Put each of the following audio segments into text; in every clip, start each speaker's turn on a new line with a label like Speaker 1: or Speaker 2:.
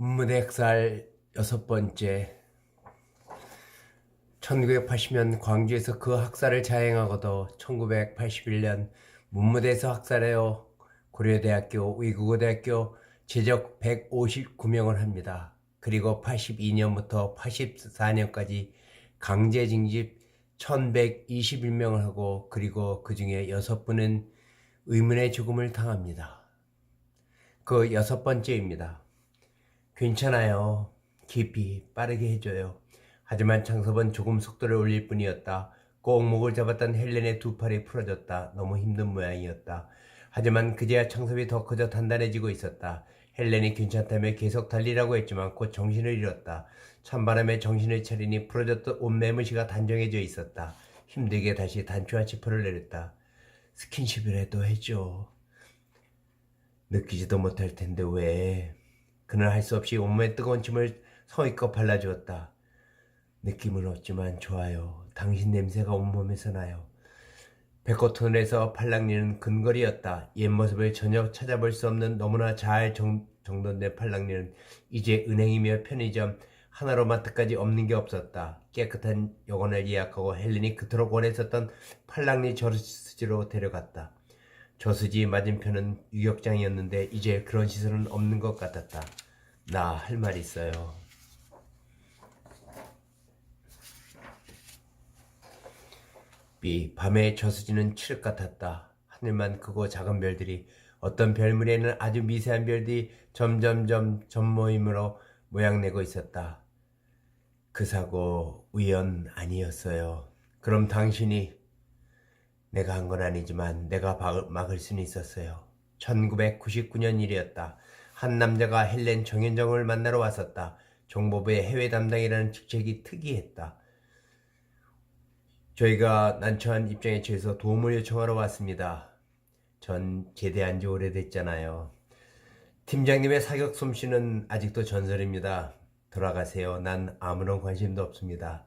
Speaker 1: 문무대학살 6번째. 1980년 광주에서 그 학살을 자행하고도 1981년 문무대에서 학살하여 고려대학교, 의국어대학교 제적 159명을 합니다. 그리고 82년부터 84년까지 강제 징집 1121명을 하고, 그리고 그 중에 6분은 의문의 죽음을 당합니다. 그 6번째입니다. 괜찮아요. 깊이 빠르게 해줘요. 하지만 창섭은 조금 속도를 올릴 뿐이었다. 꼭 목을 잡았던 헬렌의 두 팔이 풀어졌다. 너무 힘든 모양이었다. 하지만 그제야 창섭이 더 커져 단단해지고 있었다. 헬렌이 괜찮다며 계속 달리라고 했지만 곧 정신을 잃었다. 찬바람에 정신을 차리니 풀어졌던 옷매무시가 단정해져 있었다. 힘들게 다시 단추와 지퍼를 내렸다. 스킨십이라도 해줘. 느끼지도 못할 텐데 왜? 그는 할 수 없이 온몸에 뜨거운 침을 성의껏 발라주었다. 느낌은 없지만 좋아요. 당신 냄새가 온몸에서 나요. 백호터널에서 팔랑리는 근거리였다. 옛 모습을 전혀 찾아볼 수 없는 너무나 잘 정돈된 팔랑리는 이제 은행이며 편의점 하나로 마트까지 없는 게 없었다. 깨끗한 여관을 예약하고 헬렌이 그토록 원했었던 팔랑리 저수지로 데려갔다. 저수지 맞은편은 유격장이었는데 이제 그런 시설은 없는 것 같았다. 나 할 말 있어요. B. 밤의 저수지는 칠흑 같았다. 하늘만 크고 작은 별들이, 어떤 별무리에는 아주 미세한 별들이 점점점 점모임으로 모양내고 있었다. 그 사고 우연 아니었어요. 그럼 당신이? 내가 한 건 아니지만 내가 막을 수는 있었어요. 1999년 일이었다. 한 남자가 헬렌 정현정을 만나러 왔었다. 정보부의 해외 담당이라는 직책이 특이했다. 저희가 난처한 입장에 처해서 도움을 요청하러 왔습니다. 전 제대한 지 오래됐잖아요. 팀장님의 사격 솜씨는 아직도 전설입니다. 돌아가세요. 난 아무런 관심도 없습니다.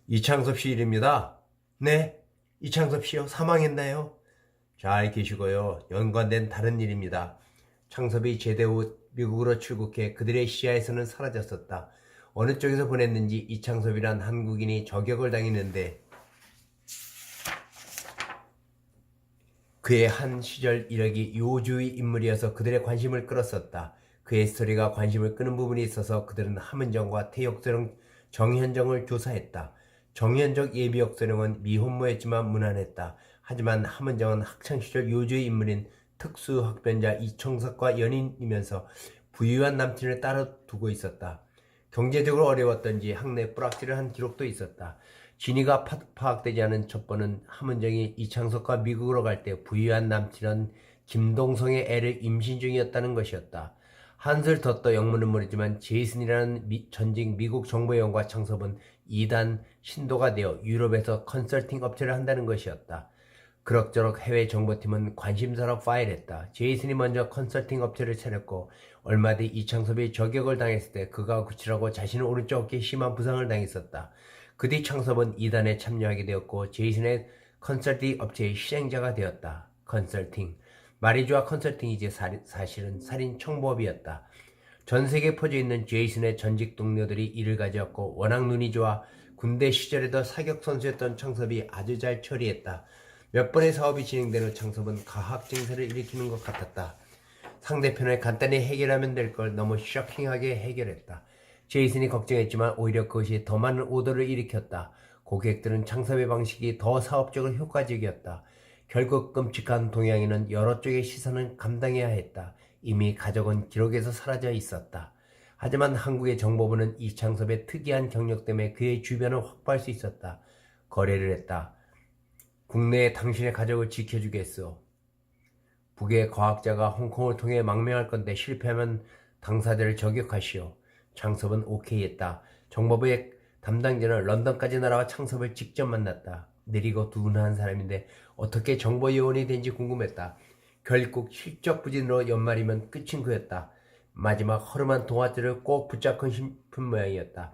Speaker 1: 이창섭 씨 일입니다. 네? 이창섭 씨요? 사망했나요? 잘 계시고요. 연관된 다른 일입니다. 창섭이 제대 후 미국으로 출국해 그들의 시야에서는 사라졌었다. 어느 쪽에서 보냈는지 이창섭이란 한국인이 저격을 당했는데 그의 한 시절 이력이 요주의 인물이어서 그들의 관심을 끌었었다. 그의 스토리가 관심을 끄는 부분이 있어서 그들은 함은정과 태역소령 정현정을 조사했다. 정현정 예비역소령은 미혼모였지만 무난했다. 하지만 함은정은 학창시절 요주의 인물인 특수학변자 이청석과 연인이면서 부유한 남친을 따로 두고 있었다. 경제적으로 어려웠던지 학내 뿌락질을 한 기록도 있었다. 진위가 파악되지 않은 첩보는 함은정이 이창석과 미국으로 갈 때 부유한 남친은 김동성의 애를 임신 중이었다는 것이었다. 한술 더 떠 영문은 모르지만 제이슨이라는 전직 미국 정보요원과 창섭은 2단 신도가 되어 유럽에서 컨설팅 업체를 한다는 것이었다. 그럭저럭 해외 정보팀은 관심사로 파일했다. 제이슨이 먼저 컨설팅 업체를 차렸고 얼마 뒤 이창섭이 저격을 당했을 때 그가 구치라고 자신의 오른쪽 어깨에 심한 부상을 당했었다. 그 뒤 창섭은 2단에 참여하게 되었고 제이슨의 컨설팅 업체의 실행자가 되었다. 컨설팅. 말이 좋아 컨설팅이지 사실은 살인 청부업이었다. 전 세계에 퍼져있는 제이슨의 전직 동료들이 이를 가져왔고 워낙 눈이 좋아 군대 시절에도 사격 선수였던 창섭이 아주 잘 처리했다. 몇 번의 사업이 진행된 후 창섭은 가학 증세를 일으키는 것 같았다. 상대편을 간단히 해결하면 될 걸 너무 쇼킹하게 해결했다. 제이슨이 걱정했지만 오히려 그것이 더 많은 오더를 일으켰다. 고객들은 창섭의 방식이 더 사업적으로 효과적이었다. 결국 끔찍한 동양인은 여러 쪽의 시선을 감당해야 했다. 이미 가족은 기록에서 사라져 있었다. 하지만 한국의 정보부는 이창섭의 특이한 경력 때문에 그의 주변을 확보할 수 있었다. 거래를 했다. 국내에 당신의 가족을 지켜주겠소. 북의 과학자가 홍콩을 통해 망명할 건데 실패하면 당사자를 저격하시오. 창섭은 오케이 했다. 정보부의 담당자는 런던까지 날아와 창섭을 직접 만났다. 느리고 둔한 사람인데 어떻게 정보요원이 된지 궁금했다. 결국 실적부진으로 연말이면 끝인 그였다. 마지막 허름한 동아줄을 꼭 붙잡고 싶은 모양이었다.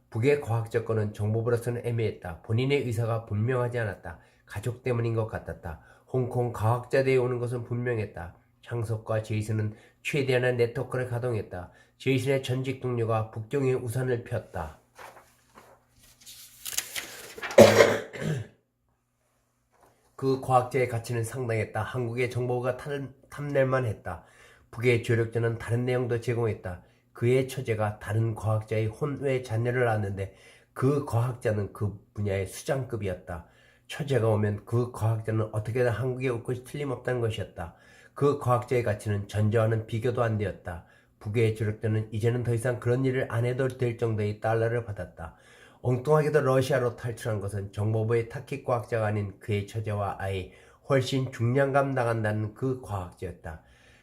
Speaker 1: 북의 과학자 건은 정보부로서는 애매했다. 본인의 의사가 분명하지 않았다. 가족 때문인 것 같았다. 홍콩 과학자대에 오는 것은 분명했다. 창섭과 제이슨은 최대한의 네트워크를 가동했다. 제이슨의 전직 동료가 북경에 우산을 폈다. 그 과학자의 가치는 상당했다. 한국의 정보가 탐낼만 했다. 북의 조력자는 다른 내용도 제공했다. 그의 처제가 다른 과학자의 혼외 자녀를 낳았는데 그 과학자는 그 분야의 수장급이었다. 처제가 오면 그 과학자는 어떻게든 한국에 올 것이 틀림없다는 것이었다. 그 과학자의 가치는 전자와는 비교도 안 되었다. 북의 조력자는 이제는 더 이상 그런 일을 안 해도 될 정도의 달러를 받았다. 엉뚱하게도 러시아로 탈출한 것은 정보부의 타깃 과학자가 아닌 그의 처제와 아이, 훨씬 중량감 나간다는 그 과학자였다.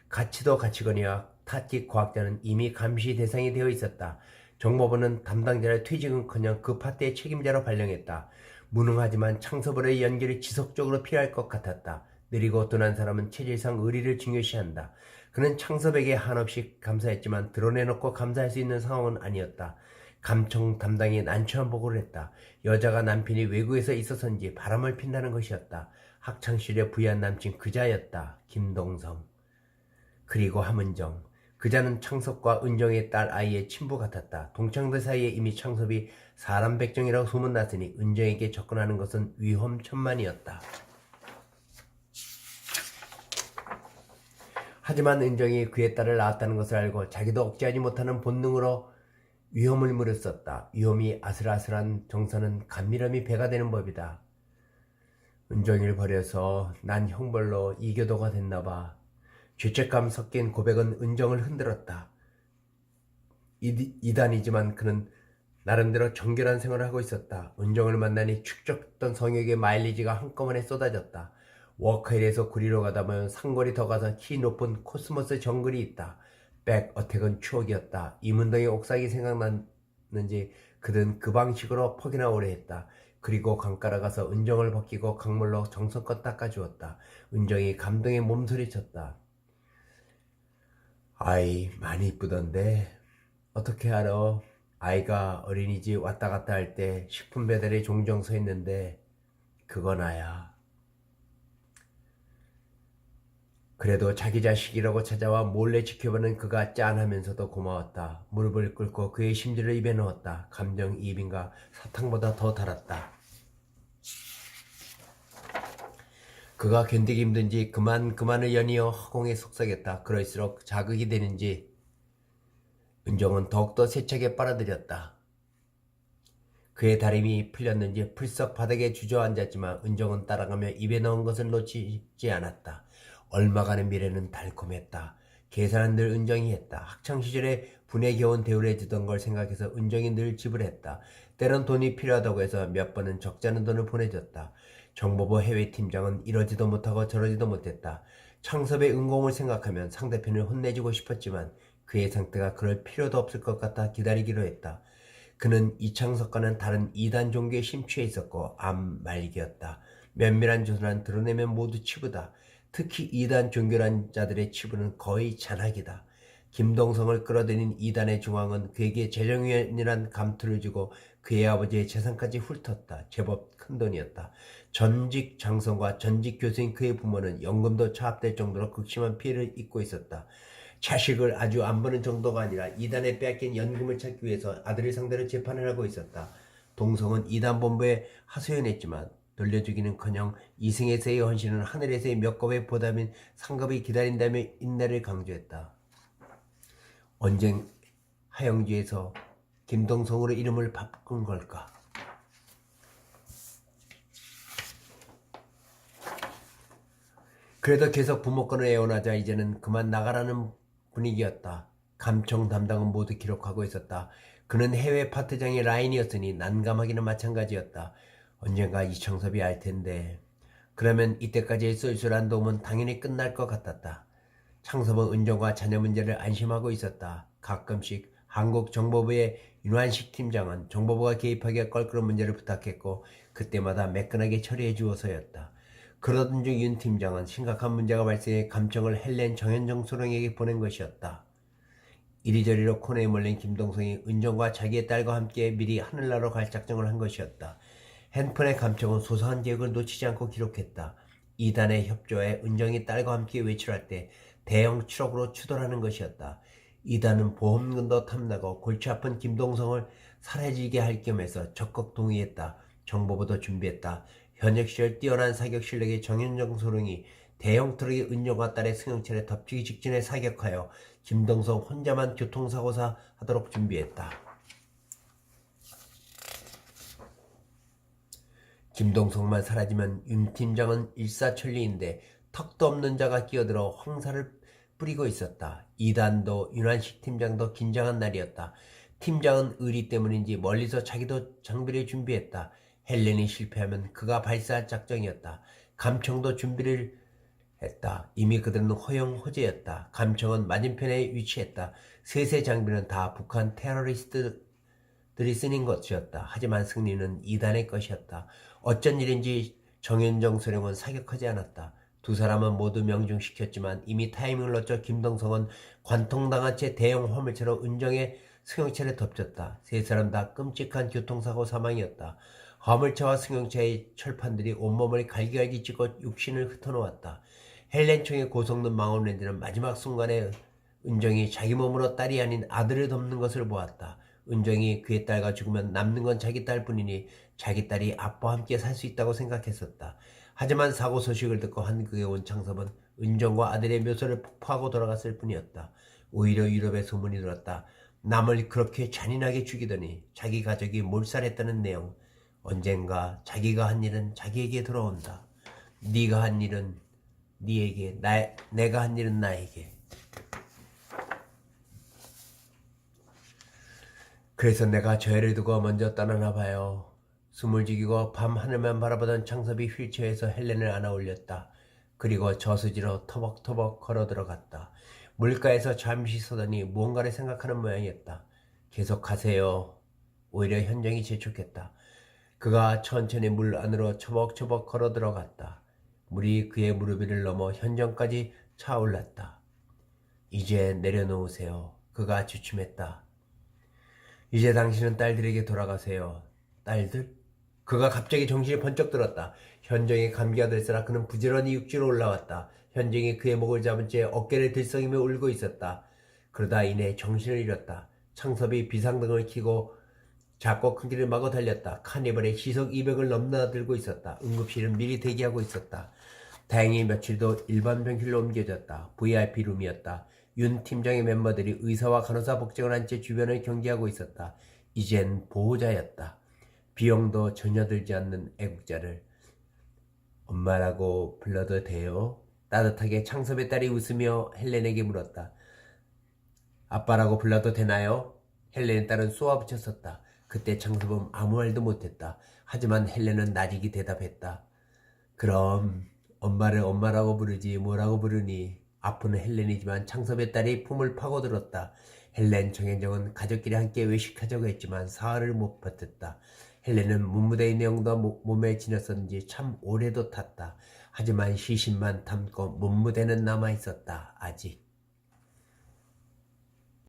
Speaker 1: 가치도 가치거니와 타깃 과학자는 이미 감시 대상이 되어 있었다. 정보부는 담당자를 퇴직은커녕 그 파트의 책임자로 발령했다. 무능하지만 창섭으로의 연결이 지속적으로 필요할 것 같았다. 느리고 둔한 사람은 체질상 의리를 중요시한다. 그는 창섭에게 한없이 감사했지만 드러내놓고 감사할 수 있는 상황은 아니었다. 감청 담당이 난처한 보고를 했다. 여자가 남편이 외국에서 있어서인지 바람을 핀다는 것이었다. 학창시절에 부유한 남친 그자였다. 김동성. 그리고 함은정. 그자는 창섭과 은정의 딸 아이의 친부 같았다. 동창들 사이에 이미 창섭이 사람 백정이라고 소문났으니 은정에게 접근하는 것은 위험천만이었다. 하지만 은정이 그의 딸을 낳았다는 것을 알고 자기도 억제하지 못하는 본능으로 위험을 무릅썼다. 위험이 아슬아슬한 정서는 감미람이 배가 되는 법이다. 은정이를 버려서 난 형벌로 이교도가 됐나봐. 죄책감 섞인 고백은 은정을 흔들었다. 이단이지만 그는 나름대로 정결한 생활을 하고 있었다. 은정을 만나니 축적했던 성욕의 마일리지가 한꺼번에 쏟아졌다. 워커힐에서 구리로 가다 보면 상거리 더 가서 키 높은 코스모스 정글이 있다. 백어택은 추억이었다. 이문동의 옥상이 생각났는지 그는 그 방식으로 퍽이나 오래 했다. 그리고 강가로 가서 은정을 벗기고 강물로 정성껏 닦아주었다. 은정이 감동에 몸소리쳤다. 아이 많이 이쁘던데 어떻게 알아? 아이가 어린이집 왔다 갔다 할 때 식품 배달에 종종 서 있는데 그거 나야. 그래도 자기 자식이라고 찾아와 몰래 지켜보는 그가 짠하면서도 고마웠다. 무릎을 꿇고 그의 심지를 입에 넣었다. 감정이입인가 사탕보다 더 달았다. 그가 견디기 힘든지 그만을 연이어 허공에 속삭였다. 그럴수록 자극이 되는지 은정은 더욱더 세차게 빨아들였다. 그의 다림이 풀렸는지 풀썩 바닥에 주저앉았지만 은정은 따라가며 입에 넣은 것을 놓치지 않았다. 얼마간의 미래는 달콤했다. 계산은 늘 은정이 했다. 학창시절에 분에 겨운 대우해주던 걸 생각해서 은정이 늘 지불했다. 때론 돈이 필요하다고 해서 몇 번은 적지 않은 돈을 보내줬다. 정보부 해외팀장은 이러지도 못하고 저러지도 못했다. 창섭의 은공을 생각하면 상대편을 혼내주고 싶었지만 그의 상태가 그럴 필요도 없을 것 같아 기다리기로 했다. 그는 이창섭과는 다른 2단 종교에 심취해 있었고 암말기였다. 면밀한 조사는 드러내면 모두 치부다. 특히 2단 종교란 자들의 치부는 거의 잔악이다. 김동성을 끌어들인 2단의 중앙은 그에게 재정위원이란 감투를 주고 그의 아버지의 재산까지 훑었다. 제법 큰돈이었다. 전직 장성과 전직 교수인 그의 부모는 연금도 차압될 정도로 극심한 피해를 입고 있었다. 자식을 아주 안 보는 정도가 아니라 2단에 빼앗긴 연금을 찾기 위해서 아들을 상대로 재판을 하고 있었다. 동성은 2단 본부에 하소연했지만 돌려주기는커녕 이승에서의 헌신은 하늘에서의 몇 겁의 보답인 상급이 기다린다며 인내를 강조했다. 언젠 하영지에서 김동성으로 이름을 바꾼 걸까? 그래도 계속 부모권을 애원하자 이제는 그만 나가라는 분위기였다. 감청 담당은 모두 기록하고 있었다. 그는 해외 파트장의 라인이었으니 난감하기는 마찬가지였다. 언젠가 이창섭이 알 텐데. 그러면 이때까지의 쏠쏠한 도움은 당연히 끝날 것 같았다. 창섭은 은정과 자녀 문제를 안심하고 있었다. 가끔씩 한국 정보부의 윤환식 팀장은 정보부가 개입하기에 껄끄러운 문제를 부탁했고 그때마다 매끈하게 처리해 주어서였다. 그러던 중 윤 팀장은 심각한 문제가 발생해 감청을 헬렌 정현정 소령에게 보낸 것이었다. 이리저리로 코너에 몰린 김동성이 은정과 자기의 딸과 함께 미리 하늘나라로 갈 작정을 한 것이었다. 핸폰의 감청은 소소한 기억을 놓치지 않고 기록했다. 2단의 협조에 은정이 딸과 함께 외출할 때 대형 트럭으로 추돌하는 것이었다. 이단은 보험금도 탐나고 골치 아픈 김동성을 사라지게 할 겸해서 적극 동의했다. 정보부도 준비했다. 현역 시절 뛰어난 사격 실력의 정현정 소령이 대형 트럭의 은정과 딸의 승용차를 덮치기 직전에 사격하여 김동성 혼자만 교통사고사 하도록 준비했다. 김동성만 사라지면 윤 팀장은 일사천리인데 턱도 없는 자가 끼어들어 황사를 뿌리고 있었다. 이단도 윤환식 팀장도 긴장한 날이었다. 팀장은 의리 때문인지 멀리서 자기도 장비를 준비했다. 헬렌이 실패하면 그가 발사할 작정이었다. 감청도 준비를 했다. 이미 그들은 허용호재였다. 감청은 맞은편에 위치했다. 셋의 장비는 다 북한 테러리스트들이 쓰는 것이었다. 하지만 승리는 이단의 것이었다. 어쩐 일인지 정현정 소령은 사격하지 않았다. 두 사람은 모두 명중시켰지만 이미 타이밍을 놓쳐 김동성은 관통당한 채 대형 화물차로 은정의 승용차를 덮쳤다. 세 사람 다 끔찍한 교통사고 사망이었다. 화물차와 승용차의 철판들이 온몸을 갈기갈기 찍어 육신을 흩어놓았다. 헬렌총의 고성능 망원렌즈는 마지막 순간에 은정이 자기 몸으로 딸이 아닌 아들을 덮는 것을 보았다. 은정이 그의 딸과 죽으면 남는 건 자기 딸뿐이니 자기 딸이 아빠와 함께 살 수 있다고 생각했었다. 하지만 사고 소식을 듣고 한국에 온 창섭은 은정과 아들의 묘소를 폭파하고 돌아갔을 뿐이었다. 오히려 유럽에 소문이 돌았다. 남을 그렇게 잔인하게 죽이더니 자기 가족이 몰살했다는 내용. 언젠가 자기가 한 일은 자기에게 돌아온다. 네가 한 일은 네에게, 내가 한 일은 나에게. 그래서 내가 저 애를 두고 먼저 떠나나 봐요. 숨을 죽이고 밤 하늘만 바라보던 창섭이 휠체어에서 헬렌을 안아 올렸다. 그리고 저수지로 터벅터벅 걸어 들어갔다. 물가에서 잠시 서더니 무언가를 생각하는 모양이었다. 계속 가세요. 오히려 현정이 재촉했다. 그가 천천히 물 안으로 처벅처벅 걸어 들어갔다. 물이 그의 무릎 위를 넘어 현정까지 차올랐다. 이제 내려놓으세요. 그가 주춤했다. 이제 당신은 딸들에게 돌아가세요. 딸들? 그가 갑자기 정신이 번쩍 들었다. 현정이 감기가 들쓰라 그는 부지런히 육지로 올라왔다. 현정이 그의 목을 잡은 채 어깨를 들썩이며 울고 있었다. 그러다 이내 정신을 잃었다. 창섭이 비상등을 켜고 작고 큰 길을 마구 달렸다. 카니발의 시속 200을 넘나들고 있었다. 응급실은 미리 대기하고 있었다. 다행히 며칠도 일반 병실로 옮겨졌다. VIP 룸이었다. 윤 팀장의 멤버들이 의사와 간호사 복장을 한 채 주변을 경계하고 있었다. 이젠 보호자였다. 비용도 전혀 들지 않는 애국자를. 엄마라고 불러도 돼요? 따뜻하게 창섭의 딸이 웃으며 헬렌에게 물었다. 아빠라고 불러도 되나요? 헬렌의 딸은 쏘아붙였었다. 그때 창섭은 아무 말도 못했다. 하지만 헬렌은 나직이 대답했다. 그럼 엄마를 엄마라고 부르지 뭐라고 부르니? 아프는 헬렌이지만 창섭의 딸이 품을 파고들었다. 헬렌, 정현정은 가족끼리 함께 외식하자고 했지만 사흘을 못 버텼다. 헬렌은 문무대의 내용도 몸에 지녔었는지 참 오래도 탔다. 하지만 시신만 담고 문무대는 남아있었다. 아직.